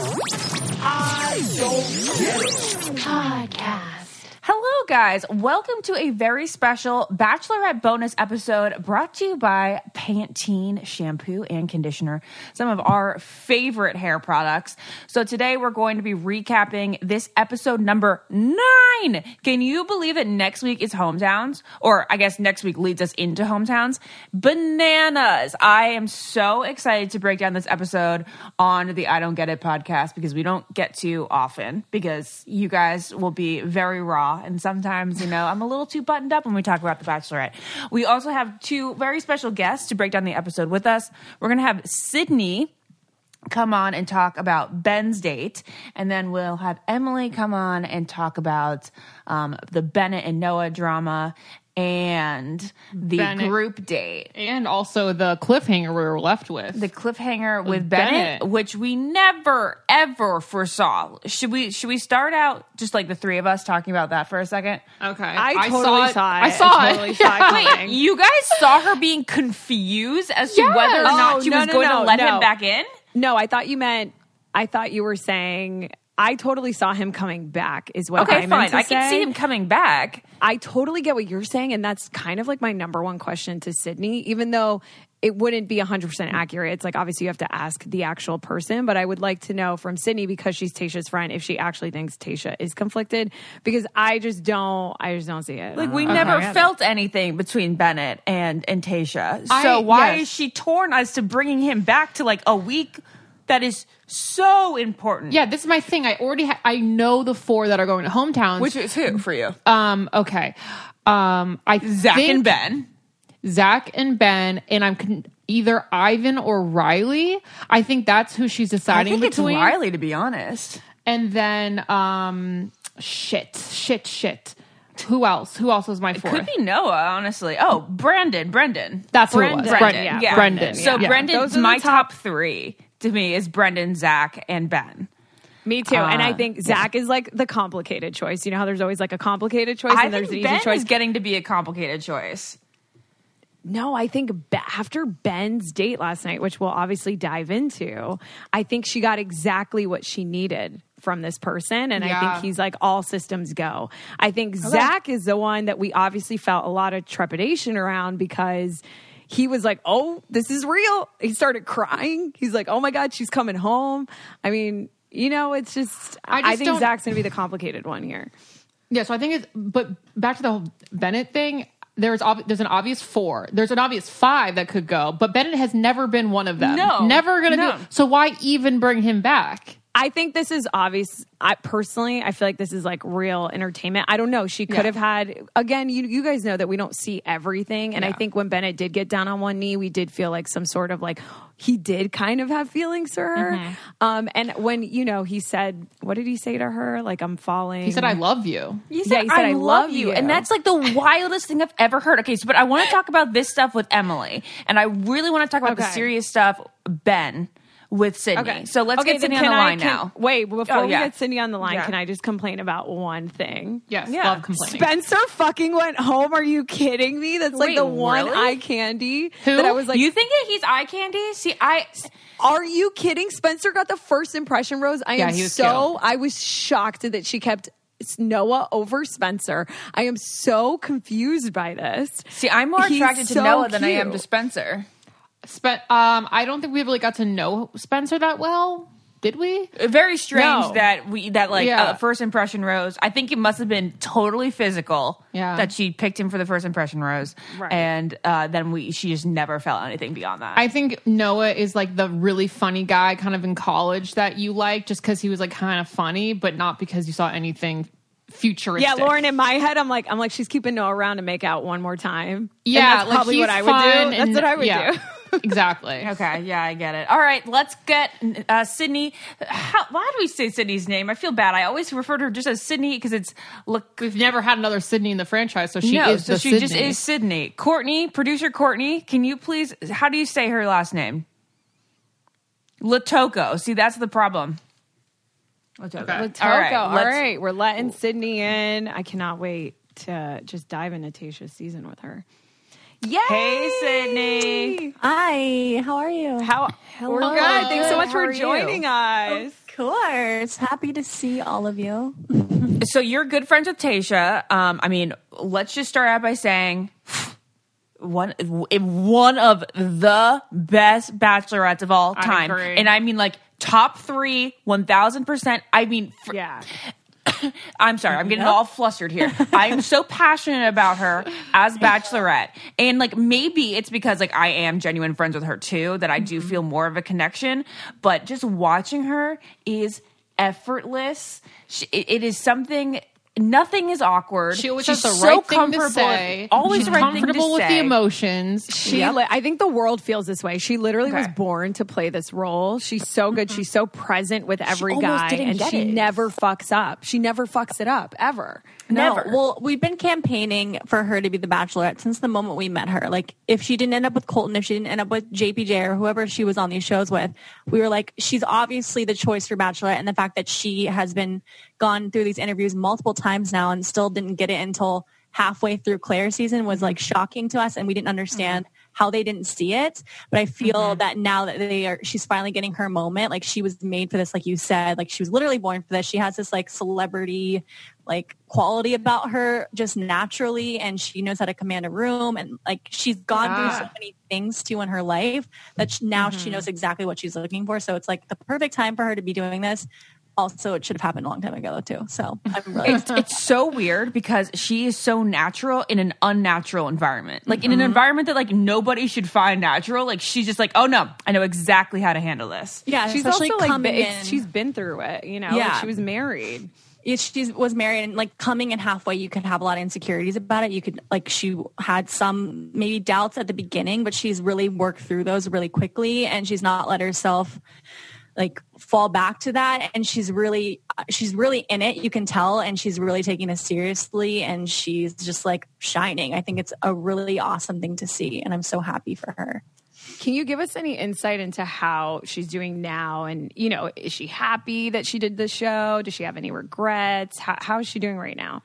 I don't get it. Podcast. Hello, guys. Welcome to a very special Bachelorette bonus episode brought to you by Pantene shampoo and conditioner, some of our favorite hair products. So today we're going to be recapping this episode number 9. Can you believe it? Next week is hometowns, or I guess next week leads us into hometowns. Bananas. I am so excited to break down this episode on the I Don't Get It podcast because we don't get to often because you guys will be very raw. And sometimes, you know, I'm a little too buttoned up when we talk about The Bachelorette. We also have 2 very special guests to break down the episode with us. We're going to have Sydney come on and talk about Ben's date. And then we'll have Emily come on and talk about the Bennett and Noah drama and the group date. And also the cliffhanger we were left with. The cliffhanger with Bennett, which we never, ever foresaw. Should we start out just like the 3 of us talking about that for a second? Okay. I totally saw it. I saw it. Totally saw it coming. Wait, you guys saw her being confused as to whether or not she was going to let him back in? No, I thought you were saying... I totally saw him coming back is what I meant fine. to I say. can see him coming back. I totally get what you're saying, and that's kind of like my number one question to Sydney, even though it wouldn't be 100% accurate. It's like, obviously you have to ask the actual person, but I would like to know from Sydney, because she's Tayshia's friend, if she actually thinks Tayshia is conflicted, because I just don't see it. Like, we never felt anything between Bennett and Tayshia. So why is she torn as to bringing him back to like a week that is so important? Yeah, this is my thing. I know the 4 that are going to hometowns. Which is who for you? Okay. Zach and Ben. Zach and Ben, and I'm either Ivan or Riley. I think that's who she's deciding I think between. It's Riley, to be honest. And then, shit. Who else? Who else was my 4th? It could be Noah, honestly. Oh, Brendan. That's who it was. Brendan. Yeah. Brendan. So yeah. Brendan's my top 3 to me is Brendan, Zach, and Ben. Me too. And I think Zach is like the complicated choice. You know how there's always like a complicated choice and there's an easy choice? Ben is getting to be a complicated choice. No, I think after Ben's date last night, which we'll obviously dive into, I think she got exactly what she needed from this person. And I think he's like all systems go. I think Zach is the one that we obviously felt a lot of trepidation around because he was like, oh, this is real. He started crying. He's like, oh my God, she's coming home. I mean, you know, it's just I think Zach's going to be the complicated one here. Yeah, so I think but back to the whole Bennett thing, there's an obvious 4. There's an obvious 5 that could go, but Bennett has never been one of them. No. Never going to do it. So why even bring him back? I think this is obvious. I feel like this is like real entertainment. I don't know. She could have had, again, you guys know that we don't see everything. And I think when Bennett did get down on one knee, we did feel like some sort of like, he did kind of have feelings for her. Mm-hmm. And when, you know, he said, what did he say to her? Like, I'm falling. He said, I love you. He said, I love you. And that's like the wildest thing I've ever heard. Okay, so, but I want to talk about this stuff with Emily. And I really want to talk about the serious stuff, Ben, with Sydney. Okay. So let's get Sydney on the line now. Wait, before we get Sydney on the line, can I just complain about one thing? Yes, love complaining. Spencer fucking went home. Are you kidding me? That's like the one eye candy that I was like... You think that he's eye candy? See, Are you kidding? Spencer got the first impression rose. I was shocked that she kept Noah over Spencer. I am so confused by this. See, I'm more attracted to Noah than I am to Spencer. I don't think we really got to know Spencer that well. Did we? Very strange that first impression rose. I think it must have been totally physical that she picked him for the first impression rose. Right. And then she just never felt anything beyond that. I think Noah is like the really funny guy kind of in college that you like just because he was like kind of funny, but not because you saw anything futuristic. Yeah, Lauren, in my head, I'm like, she's keeping Noah around to make out one more time. Yeah, and that's probably what I would do. That's what I would do. Exactly. Okay, yeah, I get it. All right, let's get Sydney. Why do we say Sydney's name? I feel bad. I always refer to her just as Sydney because we've never had another Sydney in the franchise, so she just is Sydney. Courtney, producer Courtney, can you please? How do you say her last name? Latoko. See, that's the problem. Latoko. All right. We're letting Sydney in. I cannot wait to just dive into Tayshia's season with her. Yay! Hey, Sydney. Hi. How are you? We're good. Thanks so much for joining us. course. Happy to see all of you. So you're good friends with Tayshia. I mean, let's just start out by saying one of the best bachelorettes of all time. I agree. And I mean, like, top 3, 1000%. I mean, Yeah. I'm sorry, I'm getting all flustered here. I am so passionate about her as Bachelorette. And like, maybe it's because like I am genuine friends with her too, that I do feel more of a connection. But just watching her is effortless. It is something. Nothing is awkward. She always She's has the so right thing to comfortable. say. Always She's the right thing to comfortable with the say. emotions. I think the world feels this way. She literally was Okay. born to play this role. She's so good. She's so present with every almost guy, didn't and get she it. never fucks up. She never fucks it up ever. No, Never. well, we've been campaigning for her to be the Bachelorette since the moment we met her. Like, if she didn't end up with Colton, if she didn't end up with JPJ or whoever she was on these shows with, we were like, she's obviously the choice for Bachelorette. And the fact that she has been gone through these interviews multiple times now and still didn't get it until halfway through Claire's season was like shocking to us, and we didn't understand how they didn't see it. But I feel that now that she's finally getting her moment. Like, she was made for this, like you said. Like, she was literally born for this. She has this like celebrity like quality about her just naturally, and she knows how to command a room, and like she's gone through so many things too in her life that now she knows exactly what she's looking for. So it's like the perfect time for her to be doing this. Also, it should have happened a long time ago too. So I'm really It's so weird because she is so natural in an unnatural environment. Like in an environment that like nobody should find natural. Like she's just like, oh no, I know exactly how to handle this. yeah, She's especially also like coming in. she's been through it. You know, Yeah. like, she was married. She was married, and like coming in halfway, you could have a lot of insecurities about it. You could like, she had some maybe doubts at the beginning, but she's really worked through those really quickly, and she's not let herself like fall back to that. And she's really in it. You can tell, and she's really taking this seriously, and she's just like shining. I think it's a really awesome thing to see, and I'm so happy for her. Can you give us any insight into how she's doing now? And, you know, is she happy that she did the show? Does she have any regrets? How is she doing right now?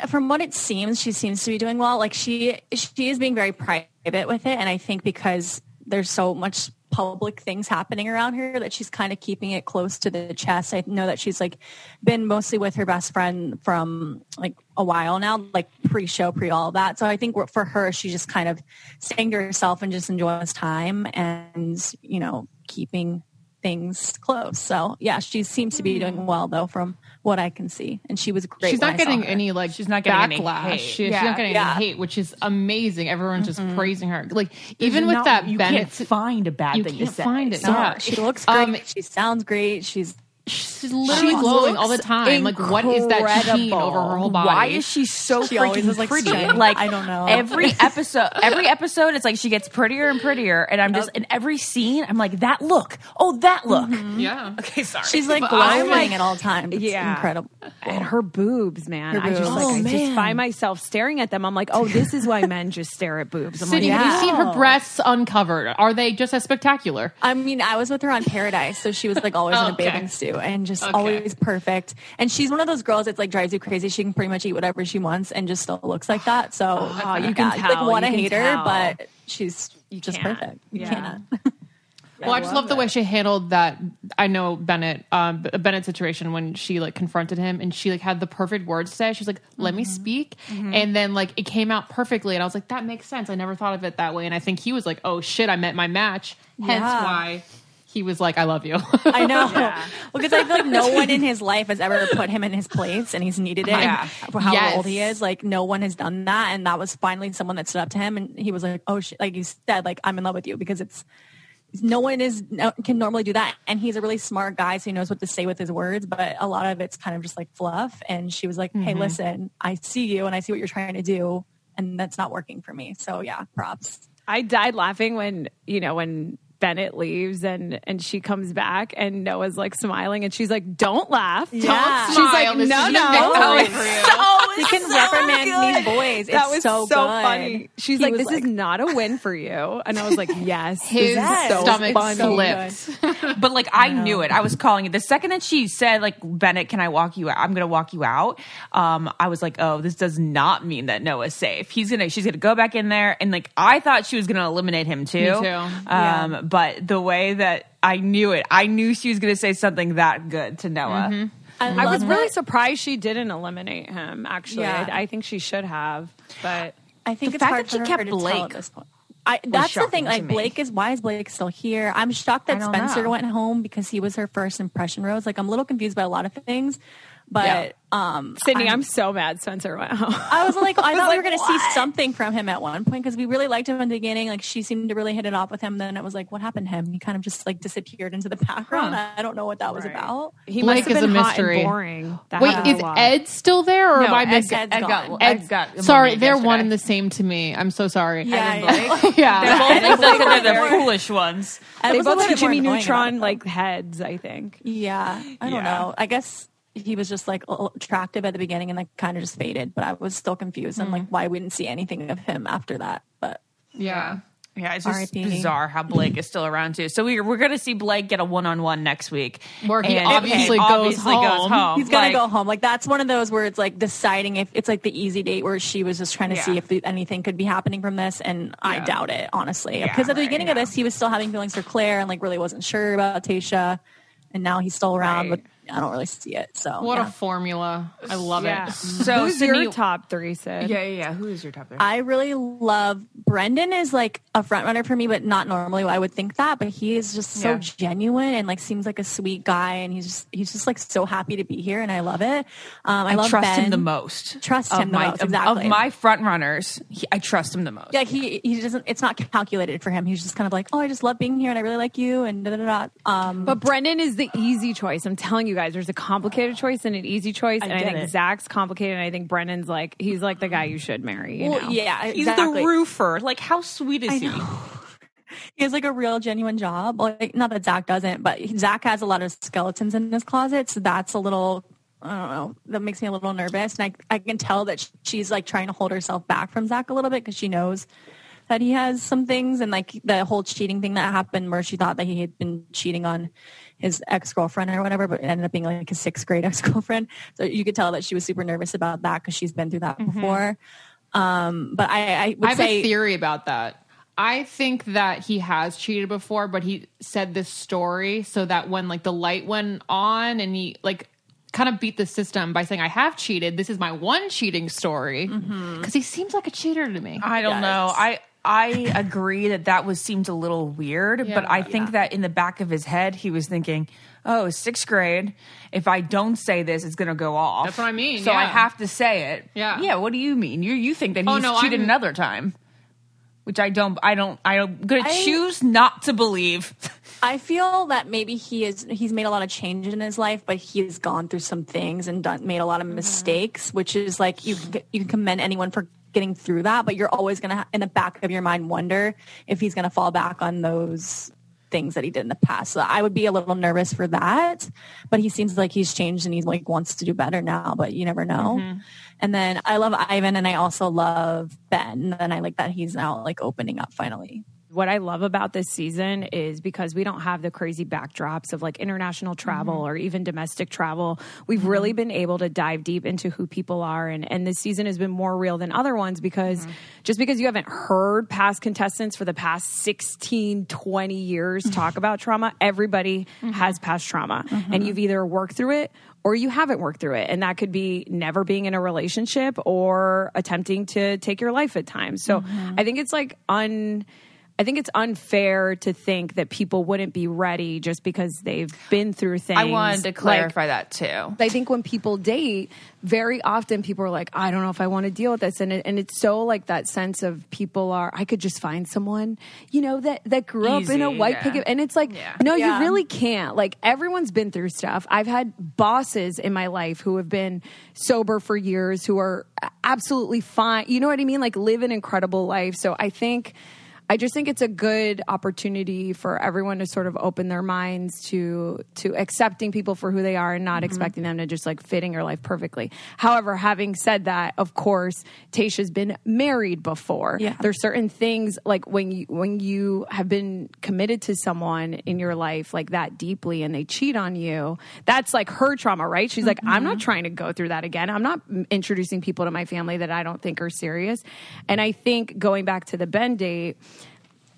From what it seems, she seems to be doing well. Like she is being very private with it. And I think because there's so much public things happening around her that she's kind of keeping it close to the chest. I know that she's like been mostly with her best friend from like a while now, like pre-show, all of that. So I think for her, she's just kind of staying to herself and just enjoying this time and, you know, keeping things close. So yeah, she seems to be doing well though, from what I can see. And she was great. She's when not I saw getting her. any like She's not getting any backlash. hate. She's not getting any hate, which is amazing. Everyone's just praising her. Like even with that you Bennett, can't find a bad you thing can't to say. find it. No, Yeah, she looks great. She sounds great. She's literally glowing all the time. Like, what is that sheen over her whole body? Why is she so She always freaking is, like, pretty? stunning. Like I don't know. Every episode, it's like she gets prettier and prettier, and I'm just in every scene, I'm like, that look, that look. Yeah. Okay, sorry. She's like But glowing I'm at all times. It's Yeah. incredible. And her boobs, man. Her I just boobs. like, Oh, I just man. find myself staring at them. I'm like, oh, this is why men just stare at boobs. I'm like, Sydney, have you yeah. seen her breasts uncovered? Are they just as spectacular? I mean, I was with her on Paradise, so she was like always in a Okay. bathing suit and just Okay. always perfect. And she's one of those girls that's like drives you crazy. She can pretty much eat whatever she wants and just still looks like that. So you can yeah, tell, like want to you can hate her, tell. but she's just can't. perfect. You Yeah. cannot. Well, I just love the way she handled that. I know Bennett situation when she like confronted him and she like had the perfect words to say. She's like, "Let me speak," and then like it came out perfectly. And I was like, "That makes sense. I never thought of it that way." And I think he was like, "Oh shit, I met my match." Hence Yeah. why he was like, "I love you." I know. Because I feel like no one in his life has ever put him in his place, and he's needed it. Yeah. And for how Yes. old he is, like no one has done that, and that was finally someone that stood up to him, and he was like, "Oh shit!" Like you said, like I'm in love with you, because no one can normally do that, and he's a really smart guy, so he knows what to say with his words. But a lot of it's kind of just like fluff. And she was like, "Hey, listen, I see you, and I see what you're trying to do, and that's not working for me." So yeah, props. I died laughing when Bennett leaves and she comes back and Noah's like smiling and she's like, "Don't laugh." Yeah. She's like, Smile. This "No, is no." victory for you. He can reprimand these boys. That It's was so good. funny. She's He like, was "This is not a win for you," and I was like, "Yes." His this is so stomach funny. slipped. But like I knew it. I was calling it the second that she said like, "Bennett, can I walk you out? I'm gonna walk you out." I was like, "Oh, this does not mean that Noah's safe. She's gonna go back in there." And like I thought she was gonna eliminate him too. Me too. But the way that I knew it. I knew she was going to say something that good to Noah. I was really surprised she didn't eliminate him, actually. Yeah. I think she should have, but I think The it's fact hard that she for kept her to tell Blake at this point. That's the thing. shocking to Like, me. why is Blake still here? I'm shocked that I don't Spencer know. went home because he was her first impression rose. Like, I'm a little confused by a lot of things. But Sydney, I'm so mad Spencer went home. I was like, I thought we were going to see what? something from him at one point because we really liked him in the beginning. Like, she seemed to really hit it off with him. Then it was like, what happened to him? He kind of just like disappeared into the background. I don't know what that was about. He Blake must have is been a hot mystery. and boring. That Wait, happens is a lot. Ed still there, or No, am I Ed's missing? Ed's gone. Sorry, they're one and the same to me. I'm so sorry. Yeah, Yeah. They're the foolish ones. Ed They was a both little have bit more Jimmy annoying Neutron about it, like heads, I think. Yeah, I don't know. I guess he was just like attractive at the beginning and like kind of just faded. But I was still confused and like why we didn't see anything of him after that. But Yeah. Yeah, it's just R.I.P. bizarre how Blake is still around too. So we're going to see Blake get a one-on-one next week, Where he And obviously goes home. he's gonna go home. Like that's one of those where it's like deciding if it's like the easy date where she was just trying to see if anything could be happening from this, and I doubt it honestly. Because at the beginning of this, he was still having feelings for Claire and like really wasn't sure about Tasha, and now he's still around, but I don't really see it. So What a formula. I love it. So Who's Sydney- your top three, Sid? Yeah. Who is your top there? I really love Brendan is like a front runner for me, but not normally I would think that, but he is just so genuine and like seems like a sweet guy, and he's just like so happy to be here, and I love it. I love trust Ben. him the most. Trust him the most, exactly. Of my front runners, I trust him the most. Yeah, he doesn't. It's not calculated for him. He's just kind of like, oh, I just love being here, and I really like you, and da da da. But Brendan is the easy choice. I'm telling you guys, there's a complicated choice and an easy choice, and I get think it. Zach's complicated, and I think Brendan's like he's like the guy you should marry. You know? yeah, He's exactly. the roofer. Like, how sweet is he? He has like a real genuine job. Like, not that Zach doesn't, but Zach has a lot of skeletons in his closet, so that's a little. I don't know. That makes me a little nervous, and I can tell that she's like trying to hold herself back from Zach a little bit because she knows that he has some things, and like the whole cheating thing that happened where she thought that he had been cheating on his ex-girlfriend or whatever, but it ended up being like his 6th grade ex-girlfriend. So you could tell that she was super nervous about that because she's been through that before. But I would I have say a theory about that. I think that he has cheated before, but he said this story so that when like the light went on and he like kind of beat the system by saying, I have cheated. This is my one cheating story. Because he seems like a cheater to me. I don't know. I agree that seemed a little weird, but I think that in the back of his head, he was thinking, oh, 6th grade. If I don't say this, it's going to go off. That's what I mean, So I yeah. have to say it. Yeah. Yeah. What do you mean? You think that he's no, cheated I'm- another time, which I'm going to choose not to believe. I feel that maybe he's made a lot of changes in his life, but he's gone through some things and made a lot of mistakes, which is like you can commend anyone for getting through that, but you're always going to, in the back of your mind, wonder if he's going to fall back on those things that he did in the past. So I would be a little nervous for that, but he seems like he's changed and he like wants to do better now, but you never know. And then I love Ivan, and I also love Ben, and I like that he's now like opening up finally. What I love about this season is because we don't have the crazy backdrops of like international travel or even domestic travel. We've really been able to dive deep into who people are. And this season has been more real than other ones because just because you haven't heard past contestants for the past 16, 20 years talk about trauma, everybody has past trauma. And you've either worked through it or you haven't worked through it. And that could be never being in a relationship or attempting to take your life at times. So I think it's like I think it's unfair to think that people wouldn't be ready just because they've been through things. I wanted to clarify that too. I think when people date, very often people are like, I don't know if I want to deal with this. And it's so like that sense of people are, I could just find someone, you know, that grew up in a Easy, white yeah. picket. And it's like, no, you really can't. Like everyone's been through stuff. I've had bosses in my life who have been sober for years, who are absolutely fine. You know what I mean? Like live an incredible life. So I just think it's a good opportunity for everyone to sort of open their minds to accepting people for who they are and not expecting them to just like fit in your life perfectly. However, having said that, of course, Tayshia's been married before. Yeah. There's certain things like when you have been committed to someone in your life like that deeply and they cheat on you, that's like her trauma, right? She's like, I'm not trying to go through that again. I'm not introducing people to my family that I don't think are serious. And I think going back to the Ben date,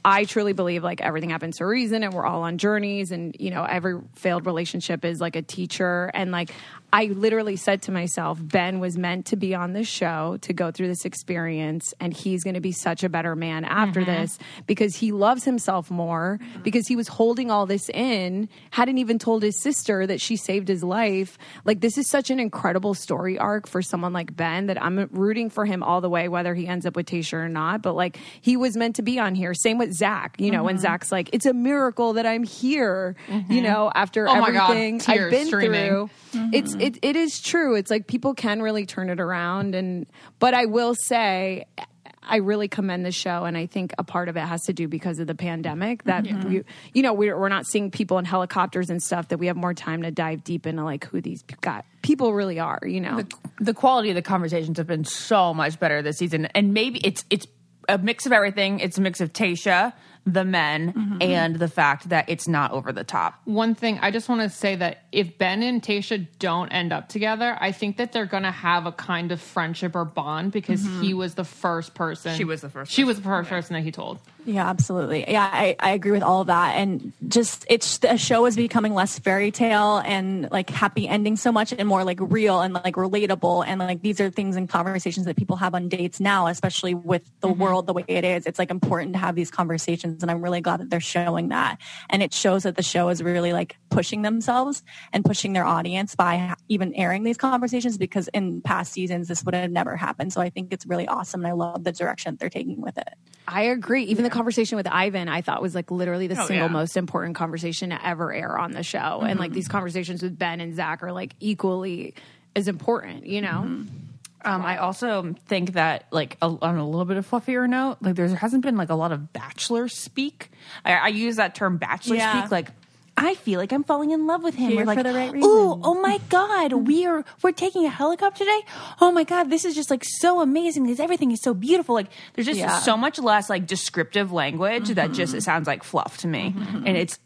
I truly believe like everything happens for a reason and we're all on journeys, and you know, every failed relationship is like a teacher. And like I literally said to myself, Ben was meant to be on this show to go through this experience, and he's going to be such a better man after this because he loves himself more, because he was holding all this in, hadn't even told his sister that she saved his life. Like this is such an incredible story arc for someone like Ben that I'm rooting for him all the way, whether he ends up with Tayshia or not. But like he was meant to be on here. Same with Zach, you know, when Zach's like, it's a miracle that I'm here, you know, after everything I've been through. It is true. It's like people can really turn it around. But I will say, I really commend the show, and I think a part of it has to do because of the pandemic that we're not seeing people in helicopters and stuff, that we have more time to dive deep into like who these people really are, you know. The quality of the conversations have been so much better this season, and maybe it's a mix of everything. It's a mix of Tayshia, the men, and the fact that it's not over the top. One thing, I just want to say that if Ben and Tayshia don't end up together, I think that they're going to have a kind of friendship or bond because he was the first person. She was the first person that he told. Yeah, absolutely. Yeah, I agree with all of that. And just the show is becoming less fairy tale and like happy ending so much, and more like real and like relatable. And like these are things and conversations that people have on dates now, especially with the world the way it is. It's like important to have these conversations, and I'm really glad that they're showing that. And it shows that the show is really like pushing themselves and pushing their audience by even airing these conversations, because in past seasons this would have never happened. So I think it's really awesome, and I love the direction they're taking with it. I agree. Even the conversation with Ivan, I thought was like literally the single most important conversation to ever air on the show. And like these conversations with Ben and Zach are like equally as important, you know? I also think that like on a little bit of fluffier note, like there hasn't been like a lot of bachelor speak. I use that term bachelor speak, like I feel like I'm falling in love with him. Here We're like, for the right reason. oh my God, we're taking a helicopter today. Oh my God, this is just like so amazing because everything is so beautiful. Like there's just so much less like descriptive language that just it sounds like fluff to me, and it's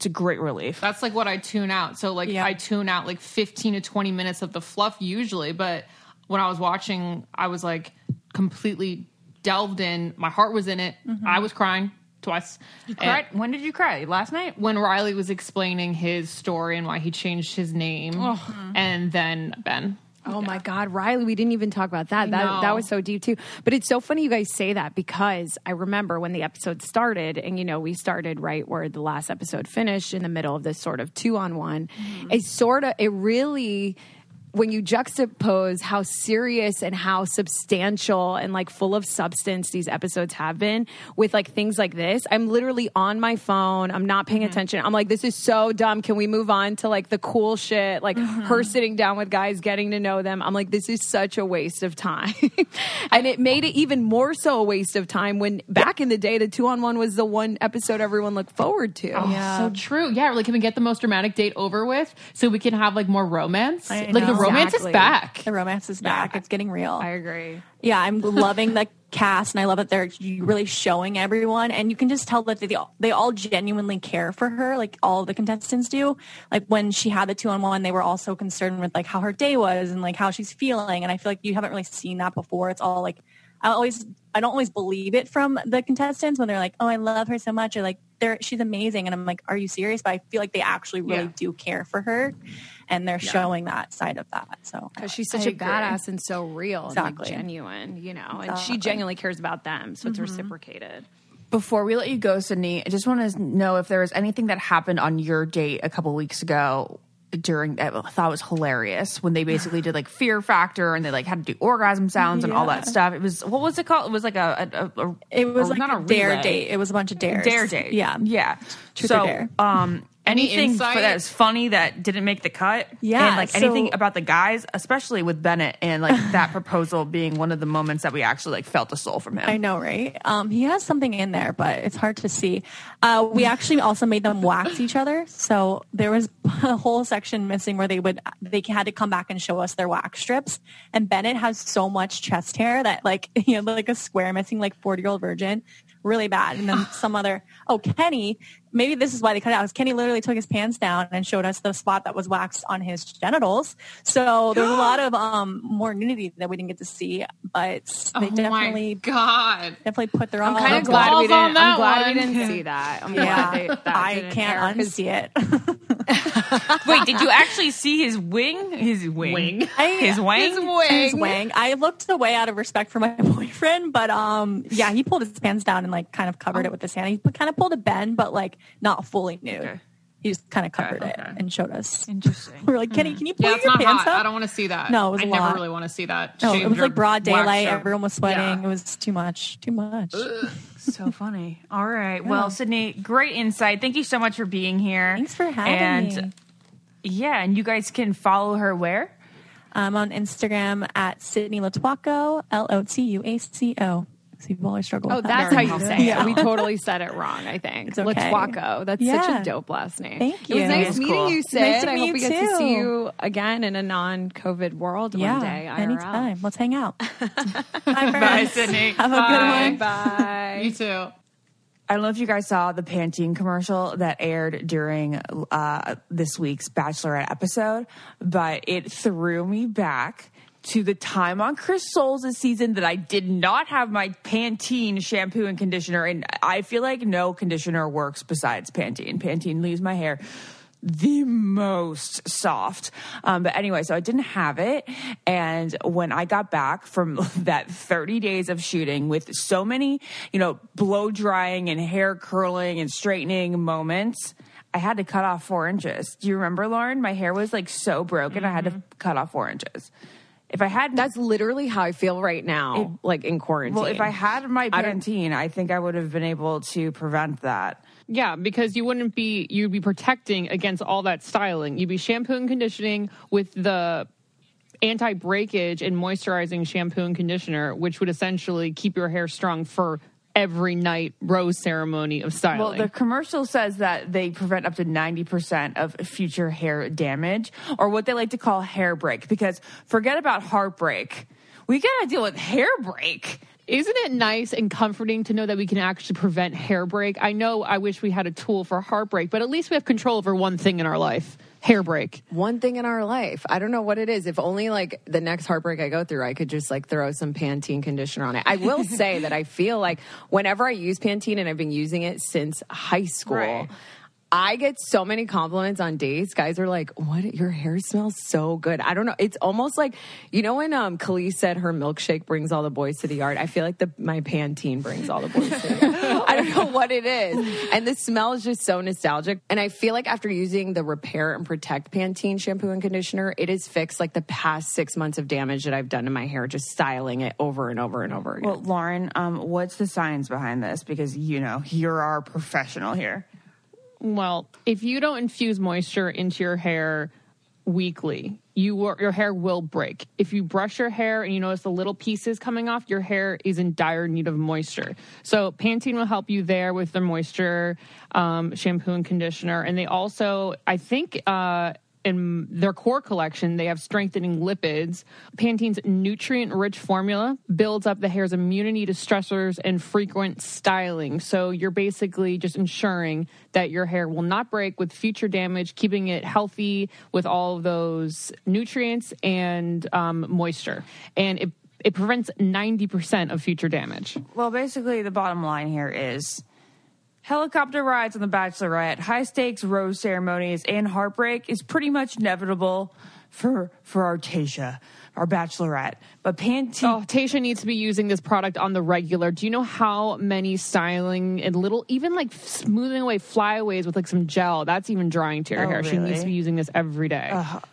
a great relief. That's like what I tune out. So like I tune out like 15 to 20 minutes of the fluff usually, but when I was watching, I was like completely delved in. My heart was in it. I was crying twice. You cried? When did you cry? Last night? When Riley was explaining his story and why he changed his name. And then Ben. Oh my God, Riley, we didn't even talk about that. That was so deep too. But it's so funny you guys say that, because I remember when the episode started, and you know, we started right where the last episode finished, in the middle of this sort of 2-on-1. It really, when you juxtapose how serious and how substantial and like full of substance these episodes have been with like things like this, I'm literally on my phone. I'm not paying attention. I'm like, this is so dumb. Can we move on to like the cool shit? Like her sitting down with guys, getting to know them. I'm like, this is such a waste of time. And it made it even more so a waste of time when back in the day, the 2-on-1 was the one episode everyone looked forward to. So true. Yeah. Like, can we get the most dramatic date over with so we can have like more romance? Like the romance is back. The romance is back. It's getting real. I agree. Yeah, I'm loving the cast, and I love that they're really showing everyone, and you can just tell that they all genuinely care for her, like all of the contestants do. Like when she had the 2-on-1, they were all so concerned with like how her day was and like how she's feeling, and I feel like you haven't really seen that before. It's all like I don't always believe it from the contestants when they're like, oh, I love her so much, or like she's amazing, and I'm like, are you serious? But I feel like they actually really do care for her, and they're showing that side of that. So because she's such a badass and so real and like genuine, you know, and she genuinely cares about them, so it's reciprocated. Before we let you go, Sydney, I just want to know if there was anything that happened on your date a couple weeks ago during, I thought it was hilarious when they basically did like Fear Factor and they like had to do orgasm sounds and all that stuff. It was, what was it called? It was like it was like not a dare date. It was a bunch of dares. Dare date. Yeah. Truth or dare. Anything that was funny that didn't make the cut? Yeah. And like anything about the guys, especially with Bennett, and like that proposal being one of the moments that we actually like felt a soul from him. I know, right? He has something in there, but it's hard to see. We actually also made them wax each other. So there was a whole section missing where they had to come back and show us their wax strips. And Bennett has so much chest hair that like, he had like a square missing, like 40-year-old virgin. Really bad. And then Kenny, maybe this is why they cut it out, because Kenny literally took his pants down and showed us the spot that was waxed on his genitals. So there's a lot of more nudity that we didn't get to see, but they definitely put their own. I'm kind of glad we didn't. I'm glad we didn't see that. I can't unsee it. Wait, did you actually see his wing? His wing. His wing. I looked away out of respect for my boyfriend, but he pulled his pants down and like kind of covered it with his hand. He kind of pulled a bend, but like not fully nude. Okay. He just kind of covered it and showed us. Interesting. We were like, Kenny, can you pull your it's not pants hot. up? I don't want to see that. No, it was I never really want to see that. No, it was like broad daylight. Everyone was sweating. It was too much. Ugh. So funny. All right. Yeah. Well, Sydney, great insight. Thank you so much for being here. Thanks for having me. Yeah, and you guys can follow her where? I'm on Instagram at Sydney Lotuaco, Lotuaco. So people always struggle with that. That's how you say it. We totally said it wrong, I think. It's okay. Lotuaco. That's such a dope last name. Thank you. It was nice meeting you, Sid. Nice to I meet hope you we get to see you again in a non-COVID world one day. IRL. Anytime. Let's hang out. Bye, Sydney. Have a good one. Bye. You too. I don't know if you guys saw the Pantene commercial that aired during this week's Bachelorette episode, but it threw me back to the time on Chris Soules' season that I did not have my Pantene shampoo and conditioner, and I feel like no conditioner works besides Pantene. Pantene leaves my hair the most soft. But anyway, so I didn't have it. And when I got back from that 30 days of shooting with so many, blow drying and hair curling and straightening moments, I had to cut off 4 inches. Do you remember, Lauren? My hair was like so broken. I had to cut off 4 inches. If I had, that's literally how I feel right now, like in quarantine. Well, if I had my Pantene, I think I would have been able to prevent that. Yeah, because you'd be protecting against all that styling. You'd be shampoo and conditioning with the anti-breakage and moisturizing shampoo and conditioner, which would essentially keep your hair strong for every night rose ceremony of styling. Well, the commercial says that they prevent up to 90% of future hair damage, or what they like to call hair break, because forget about heartbreak. We got to deal with hair break. Isn't it nice and comforting to know that we can actually prevent hair break? I know I wish we had a tool for heartbreak, but at least we have control over one thing in our life. Hair break. One thing in our life. I don't know what it is. If only like the next heartbreak I go through, I could just like throw some Pantene conditioner on it. I will say that I feel like whenever I use Pantene, and I've been using it since high school, right, I get so many compliments on dates. Guys are like, "What? Your hair smells so good." I don't know. It's almost like, when Khalees said her milkshake brings all the boys to the yard. I feel like my Pantene brings all the boys to the yard. I don't know what it is. And the smell is just so nostalgic. And I feel like after using the Repair and Protect Pantene shampoo and conditioner, it has fixed like the past 6 months of damage that I've done to my hair, just styling it over and over and over again. Well, Lauren, what's the science behind this? Because, you're our professional here. Well, if you don't infuse moisture into your hair weekly, your hair will break. If you brush your hair and you notice the little pieces coming off, your hair is in dire need of moisture. So Pantene will help you there with their moisture, shampoo and conditioner. And they also, I think, in their core collection, they have strengthening lipids. Pantene's nutrient-rich formula builds up the hair's immunity to stressors and frequent styling. So you're basically just ensuring that your hair will not break with future damage, keeping it healthy with all of those nutrients and moisture. And it prevents 90% of future damage. Well, basically, the bottom line here is helicopter rides on The Bachelorette, high-stakes rose ceremonies, and heartbreak is pretty much inevitable for our Tayshia, our Bachelorette. But Pantene... Oh, Tayshia needs to be using this product on the regular. Do you know how many styling and even like smoothing away flyaways with like some gel, that's even drying to your hair. Really? She needs to be using this every day.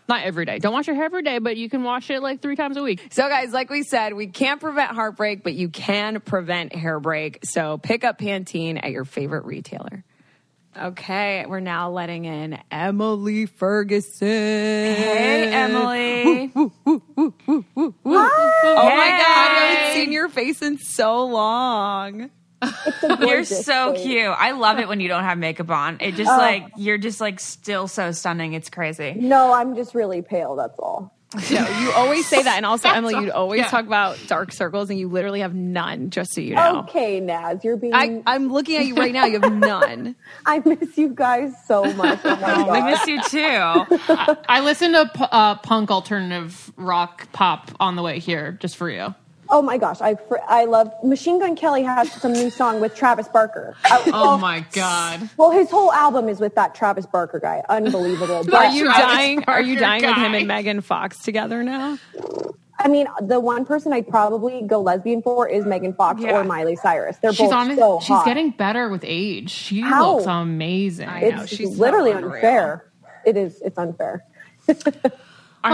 Not every day. Don't wash your hair every day, but you can wash it like 3 times a week. So guys, like we said, we can't prevent heartbreak, but you can prevent hair break. So pick up Pantene at your favorite retailer. Okay, we're now letting in Emily Ferguson. Hey, Emily. Oh my God, I haven't seen your face in so long. It's a You're gorgeous so thing. cute. I love it when you don't have makeup on. It just you're just like still so stunning. It's crazy. No, I'm just really pale. That's all. No, you always say that. And also, Emily, you always talk about dark circles and you literally have none, just so you know. Okay, Naz, you're being. I'm looking at you right now. You have none. I miss you guys so much. Oh my Oh, we God. miss you too. I listened to punk alternative rock pop on the way here just for you. Oh my gosh, I love Machine Gun Kelly has some new song with Travis Barker. Oh my God. Well, his whole album is with that Travis Barker guy. Unbelievable. But, Are you dying? Are you Barker dying with him guy. and Megan Fox together now? I mean, the one person I'd probably go lesbian for is Megan Fox or Miley Cyrus. They're She's both so hot. She's getting better with age. She How? looks amazing. I know. It's She's literally so unreal. unfair. It is. It's unfair. All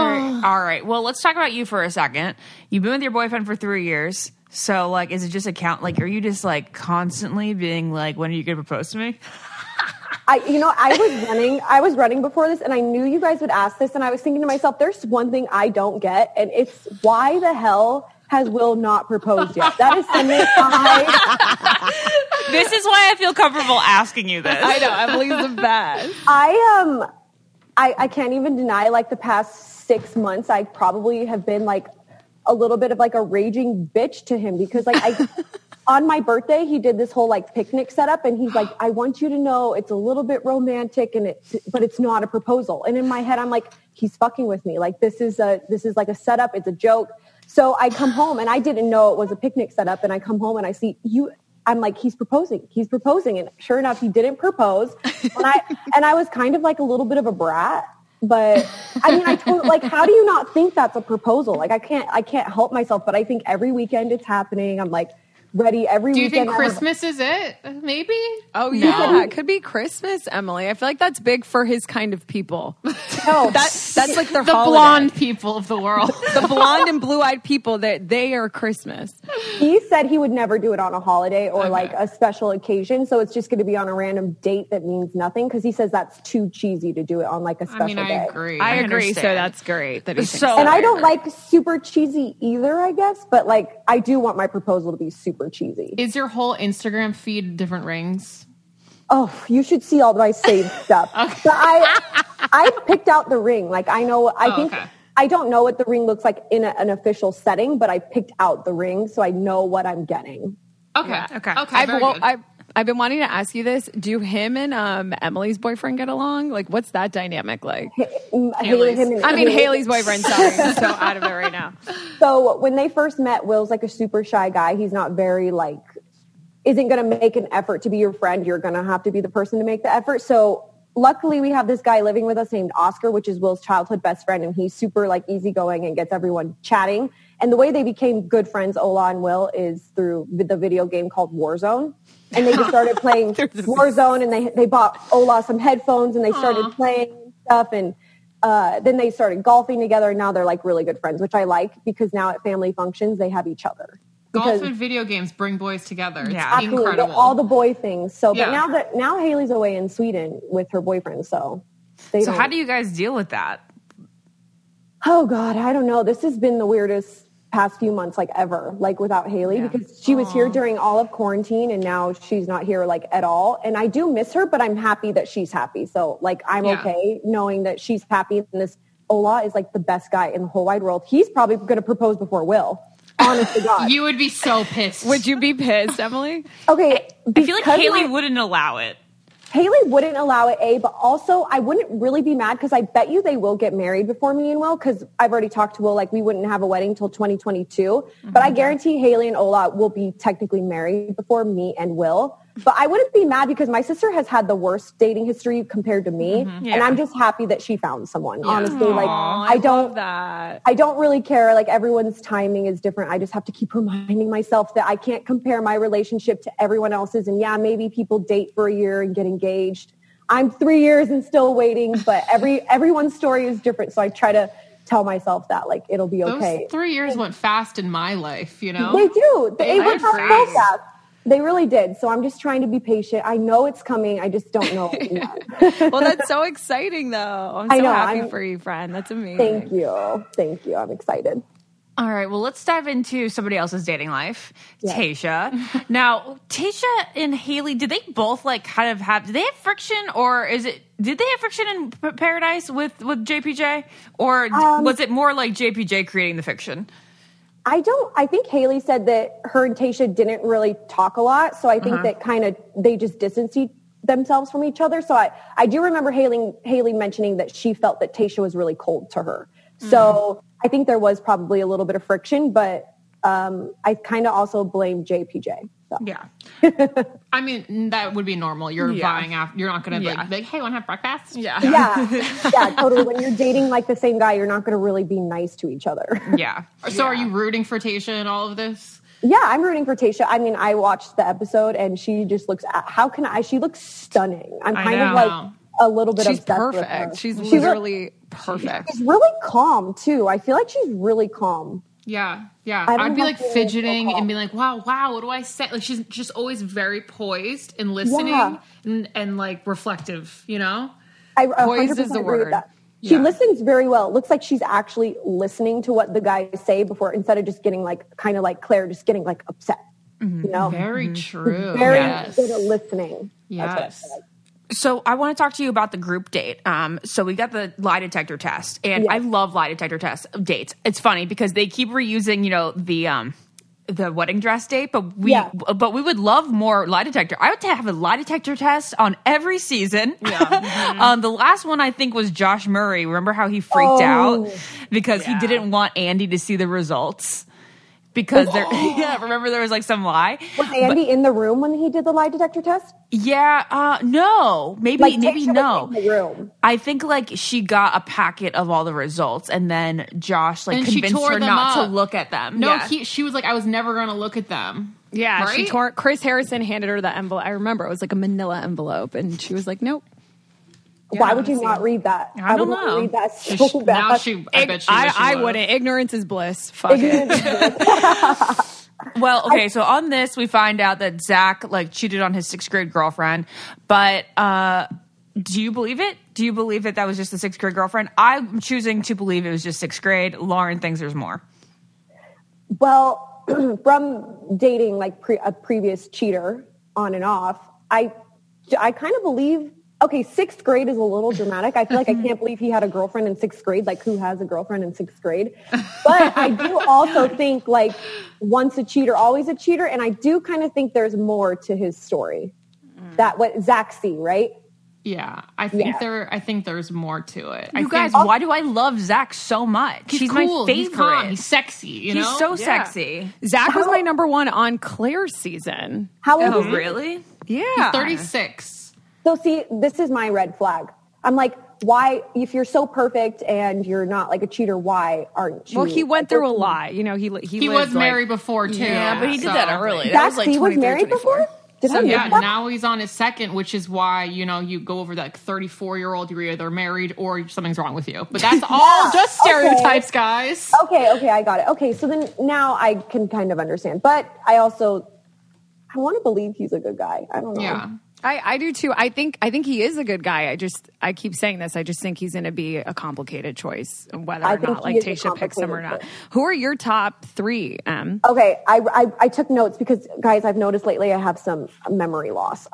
right. Well, let's talk about you for a second. You've been with your boyfriend for 3 years. So, like, is it just are you just like constantly being like, when are you going to propose to me? I was running before this and I knew you guys would ask this and I was thinking to myself, there's one thing I don't get and it's why the hell has Will not proposed yet? That is something This is why I feel comfortable asking you this. I know. Emily's the best. I can't even deny like the past 6 months, I probably have been like a little bit of like a raging bitch to him because like on my birthday, he did this whole like picnic setup and he's like, I want you to know it's a little bit romantic but it's not a proposal. And in my head, I'm like, he's fucking with me. Like this is like a setup. It's a joke. So I come home and I didn't know it was a picnic setup. And I come home and I see you. I'm like, he's proposing. And sure enough, he didn't propose. And I was kind of like a little bit of a brat. But I mean, how do you not think that's a proposal? Like I can't help myself, but I think every weekend it's happening. I'm like ready every weekend. Do you think Christmas is it? Maybe? Oh, yeah. It could be Christmas, Emily. I feel like that's big for his kind of people. No, That's like their The holiday. blonde people of the world. The blonde and blue-eyed people, they are Christmas. he said he would never do it on a holiday or like a special occasion. So it's just going to be on a random date that means nothing. Cause he says that's too cheesy to do it on like a special day. I agree. I agree. understand. So that's great that he thinks So- And I don't like super cheesy either, I guess. But like, I do want my proposal to be super cheesy. Is your whole Instagram feed different rings? Oh, you should see all my saved stuff. But I picked out the ring. Like I know, I don't know what the ring looks like in an official setting, but I picked out the ring so I know what I'm getting. Okay. Okay. Very good. I've been wanting to ask you this. Do him and Emily's boyfriend get along? Like, what's that dynamic like? Haley's boyfriend. Sorry, I'm so out of it right now. So when they first met, Will's like a super shy guy. He's not very like, isn't going to make an effort to be your friend. You're going to have to be the person to make the effort. So luckily we have this guy living with us named Oscar, which is Will's childhood best friend. And he's super like easygoing and gets everyone chatting. And the way they became good friends, Ola and Will, is through the video game called Warzone. And they just started playing Warzone and they bought Ola some headphones and they started playing stuff. And then they started golfing together. And now they're like really good friends, which I like because now at family functions, they have each other. Golf and video games bring boys together. It's Absolutely, incredible. all the boy things. So, Yeah. but now Haley's away in Sweden with her boyfriend. So how do you guys deal with that? Oh God, I don't know. This has been the weirdest past few months, like ever, like without Haley, because she was here during all of quarantine and now she's not here like at all. And I do miss her, but I'm happy that she's happy. So like, I'm okay knowing that she's happy. And this Ola is like the best guy in the whole wide world. He's probably going to propose before Will. Honest to God. You would be so pissed. Would you be pissed, Emily? Okay. I feel like Haley wouldn't allow it. Haley wouldn't allow it, but also I wouldn't really be mad because I bet you they will get married before me and Will because I've already talked to Will, like we wouldn't have a wedding till 2022. But I guarantee Haley and Ola will be technically married before me and Will. But I wouldn't be mad because my sister has had the worst dating history compared to me. And I'm just happy that she found someone. Honestly, like I don't really care. Like everyone's timing is different. I just have to keep reminding myself that I can't compare my relationship to everyone else's. And maybe people date for a year and get engaged. I'm 3 years and still waiting, but everyone's story is different. So I try to tell myself that like it'll be okay. Those 3 years went fast in my life, you know? They do. They went so fast. They really did. So I'm just trying to be patient. I know it's coming. I just don't know yet. Well, that's so exciting, though. I'm so happy for you, friend. That's amazing. Thank you. I'm excited. All right, well, let's dive into somebody else's dating life. Tasha. Now, Tasha and Haley, did they both did they have friction, or did they have friction in Paradise with JPJ? Or was it more like JPJ creating the fiction? I think Haley said that her and Tasha didn't really talk a lot. So I think that they just distanced themselves from each other. So I do remember Haley mentioning that she felt that Tasha was really cold to her. So I think there was probably a little bit of friction, but I kind of also blame JPJ. So. Yeah. I mean, that would be normal. You're vying after, you're not going to be like, hey, want to have breakfast? Yeah, totally. When you're dating like the same guy, you're not going to really be nice to each other. Yeah. So are you rooting for Tasha in all of this? Yeah, I'm rooting for Tasha. I mean, I watched the episode and she just looks, she looks stunning. I'm kind of like a little bit obsessed with her. She's literally perfect. She's really calm too. I feel like she's really calm. Yeah. I'd be like fidgeting and be like, wow, what do I say? Like she's just always very poised and listening and like reflective, you know? Poised is the word. She listens very well. It looks like she's actually listening to what the guys say before, instead of just getting like, kind of like Claire, just getting like upset. You know? Very true. She's very good at listening. Yes. So I want to talk to you about the group date. So we got the lie detector test, and I love lie detector dates. It's funny because they keep reusing, the wedding dress date, but we would love more lie detector. I would have a lie detector test on every season. Yeah. The last one I think was Josh Murray. Remember how he freaked out because he didn't want Andy to see the results. Because remember there was like some lie. Was Andy in the room when he did the lie detector test? Yeah, no, maybe no. Was in the room. I think like she got a packet of all the results, and then Josh convinced her not to look at them. No, she was like, I was never going to look at them. Yeah, right? Chris Harrison handed her the envelope. I remember it was like a manila envelope, and she was like, nope. Yeah, why would you not read that? I don't know. Read that so bad. Now I bet she I wouldn't. Ignorance is bliss. Fuck it. Well, okay, so on this, we find out that Zach cheated on his 6th grade girlfriend, but do you believe it? Do you believe that was just the 6th grade girlfriend? I'm choosing to believe it was just 6th grade. Lauren thinks there's more. Well, from dating a previous cheater on and off, I kind of believe. Okay, 6th grade is a little dramatic. I feel like I can't believe he had a girlfriend in 6th grade. Like, who has a girlfriend in 6th grade? But I do also think, once a cheater, always a cheater. And I do kind of think there's more to his story. That what Zach see, right? Yeah, I think there's more to it. You guys, why do I love Zach so much? He's cool. My favorite. He's calm. He's sexy. You know? He's so sexy. Zach was my number one on Claire's season. How old is he? Really? Yeah. He's 36. So see, this is my red flag. I'm like, why, if you're so perfect and you're not like a cheater, why aren't you? Well, he went through a lot. You know, he was married before too. Yeah, but he did that early. That was he was married 24. Before? Now he's on his 2nd, which is why, you go over that 34-year-old, you're either married or something's wrong with you. But that's all just stereotypes, guys. Okay, I got it. Okay, so then now I can kind of understand. But I want to believe he's a good guy. I don't know. Yeah. I do too. I think he is a good guy. I keep saying this. I just think he's going to be a complicated choice, whether or not Tasha picks him or not. Who are your top 3? Okay, I took notes because, guys, I've noticed lately I have some memory loss. As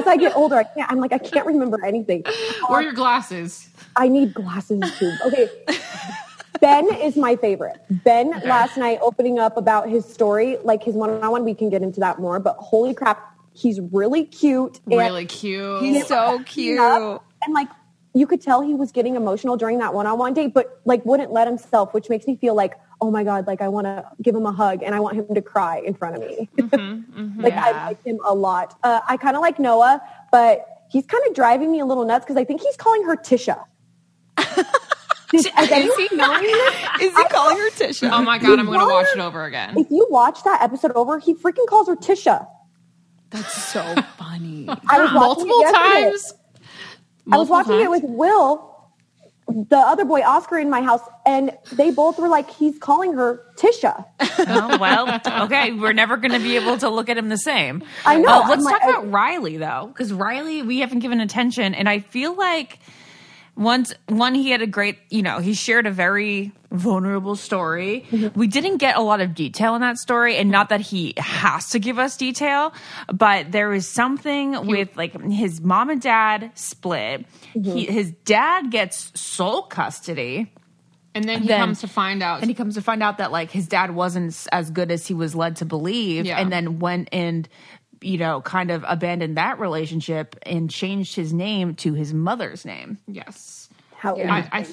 I get older, I can't remember anything. Where are your glasses? I need glasses too. Okay. Ben is my favorite. Ben last night opening up about his story, his one-on-one, we can get into that more, but holy crap, he's really cute. Really cute. He's so cute. And you could tell he was getting emotional during that one-on-one date, but wouldn't let himself, which makes me feel like, oh my God, I want to give him a hug and I want him to cry in front of me. I like him a lot. I kind of like Noah, but he's kind of driving me a little nuts because I think he's calling her Tisha. Is he calling her Tisha? Oh my God, I'm going to watch it over again. If you watch that episode over, he freaking calls her Tisha. That's so funny. I was multiple times. I was watching it with Will, the other boy, Oscar, in my house, and they both were like, he's calling her Tisha. Oh, well, okay. We're never going to be able to look at him the same. I know. Let's talk about Riley, though, because Riley, we haven't given attention, and I feel like One, he had a great, he shared a very vulnerable story. We didn't get a lot of detail in that story, and not that he has to give us detail, but there was something with like his mom and dad split. His dad gets sole custody. And then he comes to find out. And he comes to find out that like his dad wasn't as good as he was led to believe, and then went and kind of abandoned that relationship and changed his name to his mother's name. Yes.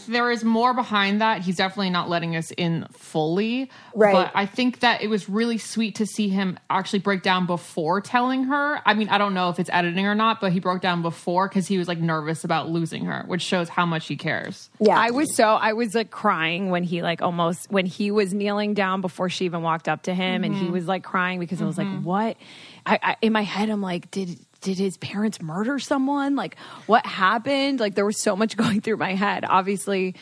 There is more behind that. He's definitely not letting us in fully. Right. But I think that it was really sweet to see him actually break down before telling her. I mean, I don't know if it's editing or not, but he broke down before because he was like nervous about losing her, which shows how much he cares. Yeah. I was like crying when he like when he was kneeling down before she even walked up to him, and he was like crying because I was like, what? I in my head, I'm like, did his parents murder someone? Like, what happened? Like, there was so much going through my head. Obviously,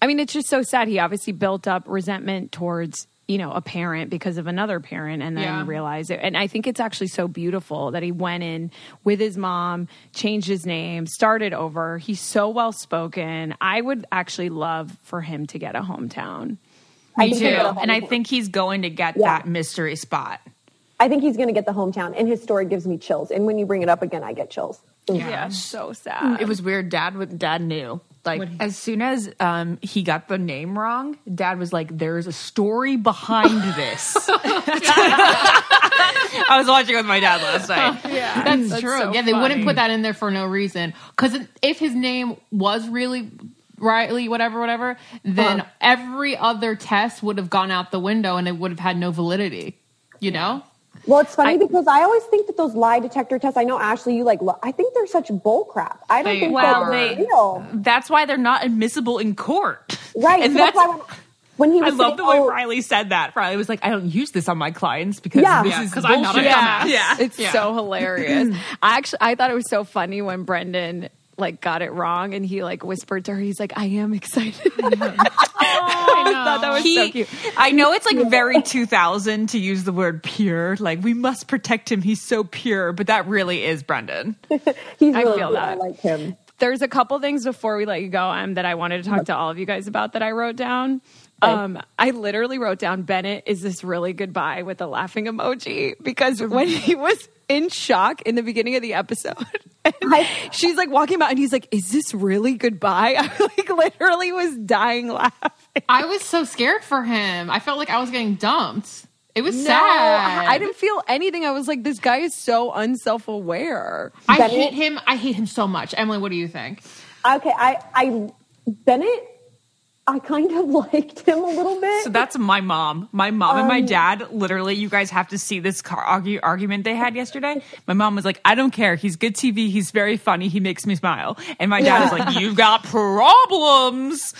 I mean, it's just so sad. He obviously built up resentment towards, a parent because of another parent, and then realized it. And I think it's actually so beautiful that he went in with his mom, changed his name, started over. He's so well-spoken. I would actually love for him to get a hometown. Me too. And I think he's going to get that mystery spot. I think he's going to get the hometown, and his story gives me chills. And when you bring it up again, I get chills. Yeah, so sad. It was weird. Dad knew. Like, as soon as he got the name wrong, Dad was like, there's a story behind this. I was watching with my dad last night. That's true. So they wouldn't put that in there for no reason. Because if his name was really Riley, whatever, then every other test would have gone out the window and it would have had no validity, Well, it's funny because I always think that those lie detector tests, I know, Ashley, you I think they're such bull crap. I don't think they're real. That's why they're not admissible in court. Right. And so that's why when he was I love the way Riley said that. Riley was like, I don't use this on my clients because this is bullshit. I'm not a dumbass. Yeah. It's so hilarious. I thought it was so funny when Brendan got it wrong, and he whispered to her, he's like, I am excited. I thought that was so cute. I know it's very 2000 to use the word pure. Like, we must protect him. He's so pure, but that really is Brendan. He's really good. I like him. There's a couple things before we let you go that I wanted to talk to all of you guys about that I wrote down. I literally wrote down, Bennett is this really goodbye with a laughing emoji, because when he was in shock in the beginning of the episode, she's walking about and he's like, is this really goodbye? I literally was dying laughing. I was so scared for him. I felt like I was getting dumped. It was sad. I didn't feel anything. I was like, this guy is so unself-aware. I hate him. I hate him so much. Emily, what do you think? Okay, Bennett, I kind of liked him a little bit. So that's my mom. My mom and my dad, literally, you guys have to see this argument they had yesterday. My mom was like, I don't care. He's good TV. He's very funny. He makes me smile. And my dad is like, you've got problems.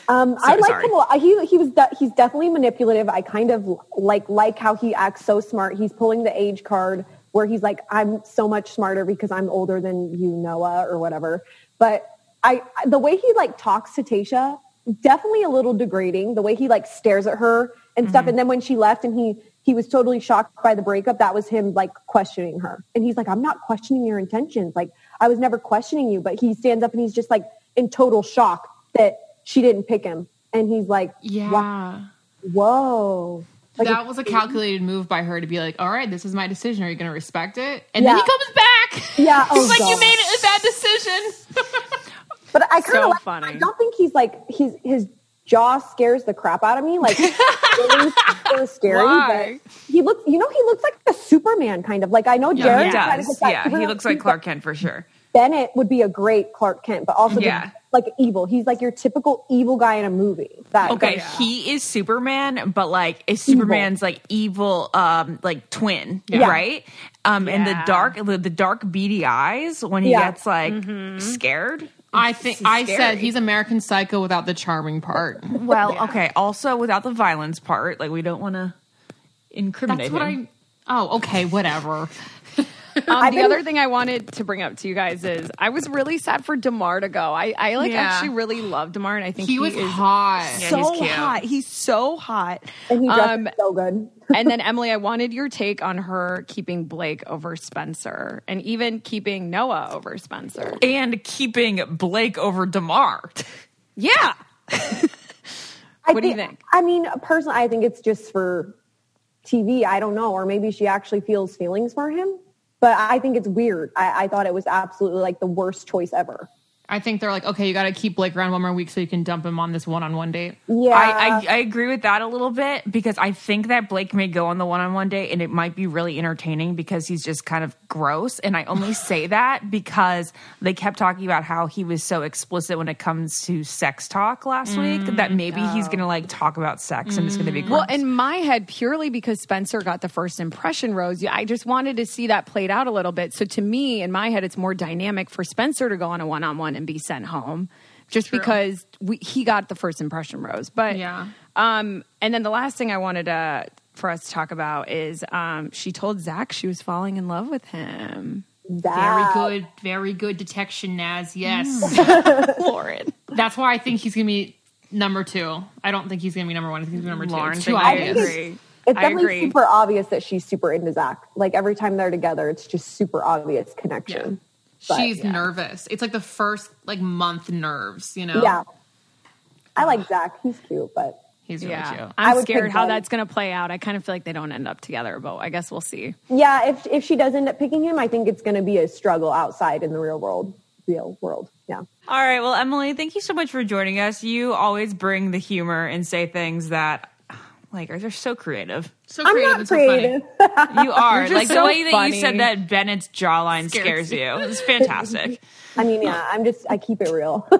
I like him a lot. He's definitely manipulative. I kind of like how he acts so smart. He's pulling the age card where he's like, I'm so much smarter because I'm older than you, Noah, or whatever. But the way he talks to Tayshia, definitely a little degrading. The way he stares at her and stuff. And then when she left and he was totally shocked by the breakup, that was him questioning her. And he's like, I'm not questioning your intentions. I was never questioning you. But he stands up and he's just in total shock that she didn't pick him. And he's like, yeah, whoa. That was a calculated move by her to be like, all right, this is my decision. Are you going to respect it? And then he comes back. Yeah. He's like, you made it a bad decision. But I kind of funny. I don't think his jaw scares the crap out of me. Really scary. Why? But he looks like a Superman kind of. I know Jared. He does. Yeah, he looks like Clark Kent for sure. Bennett would be a great Clark Kent, but also evil. He's your typical evil guy in a movie. He is Superman, but is Superman's evil twin, right? And the dark beady eyes when he gets scared. I think I said he's American Psycho without the charming part. Well, okay. Also, without the violence part, we don't want to incriminate him. Oh, okay, whatever. The other thing I wanted to bring up to you guys is I was really sad for DeMar to go. I actually really love DeMar, and I think he was is hot. Yeah, so he's cute. hot. He's so hot. And he dresses so good. And then Emily, I wanted your take on her keeping Blake over Spencer, and even keeping Noah over Spencer, and keeping Blake over DeMar. Yeah. What do you think? I mean, personally, I think it's just for TV. I don't know. Or maybe she actually feels feelings for him. But I think it's weird. I thought it was absolutely like the worst choice ever. I think they're like, okay, you got to keep Blake around one more week so you can dump him on this one-on-one date. Yeah. I agree with that a little bit because I think that Blake may go on the one-on-one date and it might be really entertaining because he's just kind of gross. And I only say that because they kept talking about how he was so explicit when it comes to sex talk last week that maybe he's going to like talk about sex and it's going to be gross. Well, in my head, purely because Spencer got the first impression rose, I just wanted to see that played out a little bit. So to me, in my head, it's more dynamic for Spencer to go on a one-on-one and be sent home just because he got the first impression rose. But and then the last thing I wanted for us to talk about is she told Zach she was falling in love with him. Very good detection, Naz. Yes. Lauren. That's why I think he's going to be number 2. I don't think he's going to be number 1. I think he's going to be number 2. Lauren, It's too I obvious. agree. It's definitely super obvious that she's super into Zach. Like every time they're together, it's just super obvious connection. But, she's nervous. It's like the first month nerves, you know? Yeah. I like Zach. He's cute, but He's really cute. I'm scared how that's going to play out. I kind of feel like they don't end up together, but I guess we'll see. yeah, if she does end up picking him, I think it's going to be a struggle outside in the real world. Yeah. All right. Well, Emily, thank you so much for joining us. You always bring the humor and say things that are just so creative. So I'm creative not and so creative. funny. You are. just Like the so way that funny. you said that Bennett's jawline scares you. It's fantastic. I mean, yeah, I keep it real. All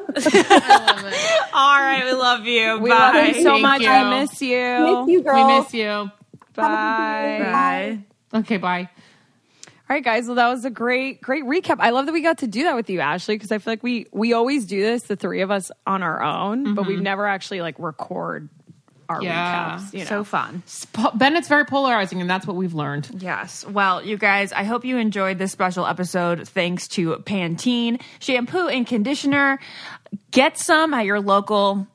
right. We love you. We Bye. love you so Thank much. you. I miss you. Miss you, We girls. miss you. Bye. Bye. Okay, bye. All right, guys. Well, that was a great recap. I love that we got to do that with you, Ashley, because I feel like we always do this, the three of us on our own, but we've never actually record our recaps. You know? So fun. Bennett's very polarizing, and that's what we've learned. Yes. Well, you guys, I hope you enjoyed this special episode thanks to Pantene shampoo and conditioner. Get some at your local,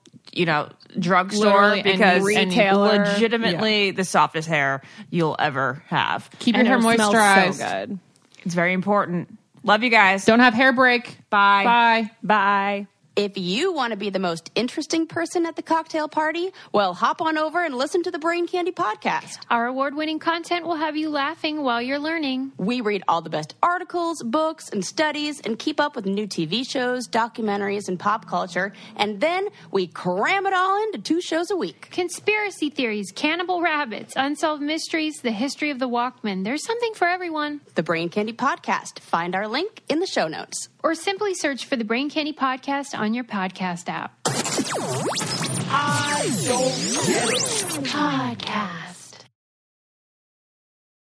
drugstore Literally because any retailer. legitimately the softest hair you'll ever have. Keep your hair And it smells moisturized. so good. It's very important. Love you guys. Don't have hair break. Bye. Bye. Bye. If you want to be the most interesting person at the cocktail party, well, hop on over and listen to the Brain Candy podcast. Our award-winning content will have you laughing while you're learning. We read all the best articles, books, and studies and keep up with new TV shows, documentaries, and pop culture. And then we cram it all into 2 shows a week. Conspiracy theories, cannibal rabbits, unsolved mysteries, the history of the Walkman. There's something for everyone. The Brain Candy podcast. Find our link in the show notes. Or simply search for the Brain Candy Podcast on your podcast app. I don't get it. Podcast.